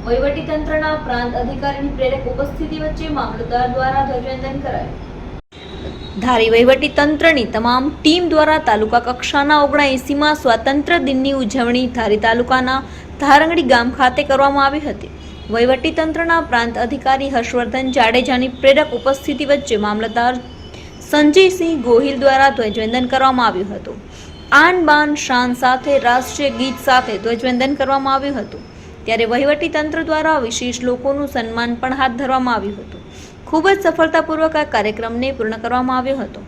વહીવટીતંત્રના પ્રાંત અધિકારીની પ્રેરક ઉપસ્થિતિ વચ્ચે મામલતદાર દ્વારા ધ્વજવંદન કરાયું। ધારી વહીવટીતંત્રની તમામ ટીમ દ્વારા તાલુકા કક્ષાના 79માં સ્વાતંત્ર્ય દિનની ઉજવણી ધારી તાલુકાના ધારંગડી ગામ ખાતે કરવામાં આવી હતી। વહીવટીતંત્રના પ્રાંત અધિકારી હર્ષવર્ધન જાડેજાની પ્રેરક ઉપસ્થિતિ વચ્ચે મામલતદાર સંજયસિંહ ગોહિલ દ્વારા ધ્વજવંદન કરવામાં આવ્યું હતું। આન બાન શાન સાથે રાષ્ટ્રીય ગીત સાથે ધ્વજવંદન કરવામાં આવ્યું હતું। ત્યારે વહીવટીતંત્ર દ્વારા વિશેષ લોકોનું સન્માન પણ હાથ ધરવામાં આવ્યું હતું। ખૂબ જ સફળતાપૂર્વક આ કાર્યક્રમને પૂર્ણ કરવામાં આવ્યો હતો।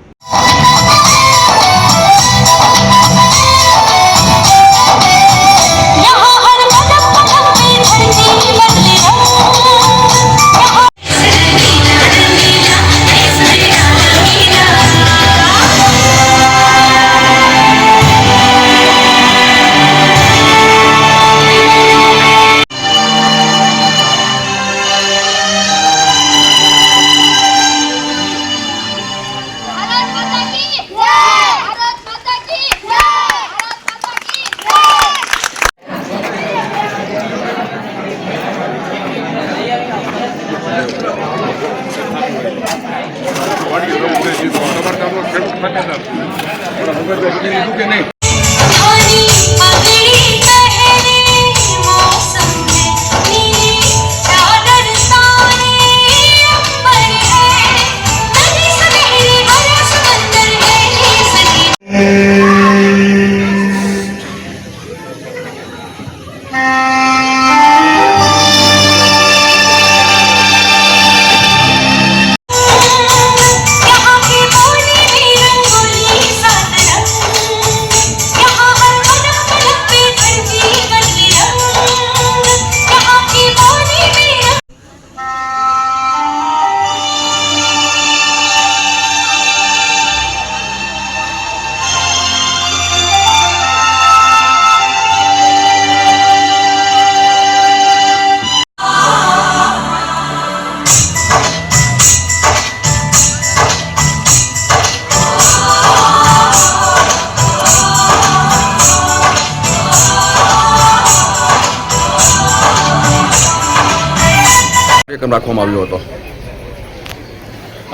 રાખવામાં આવ્યો હતો।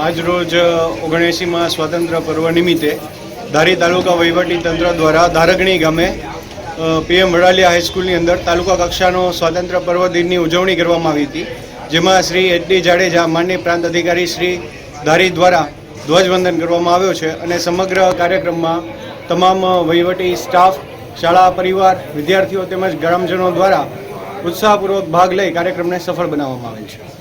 આજ રોજ 79માં સ્વાતંત્ર્ય પર્વ નિમિત્તે ધારી તાલુકા વહીવટીતંત્ર દ્વારા ધારગણી ગામે PM વડાલિયા હાઈસ્કૂલની અંદર તાલુકા કક્ષાનો સ્વાતંત્ર્ય પર્વ દિનની ઉજવણી કરવામાં આવી હતી, જેમાં શ્રી HD જાડેજા માનનીય પ્રાંત અધિકારી શ્રી ધારી દ્વારા ધ્વજવંદન કરવામાં આવ્યો છે અને સમગ્ર કાર્યક્રમમાં તમામ વહીવટી સ્ટાફ, શાળા પરિવાર, વિદ્યાર્થીઓ તેમજ ગ્રામજનો દ્વારા ઉત્સાહપૂર્વક ભાગ લઈ કાર્યક્રમને સફળ બનાવવામાં આવેલ છે।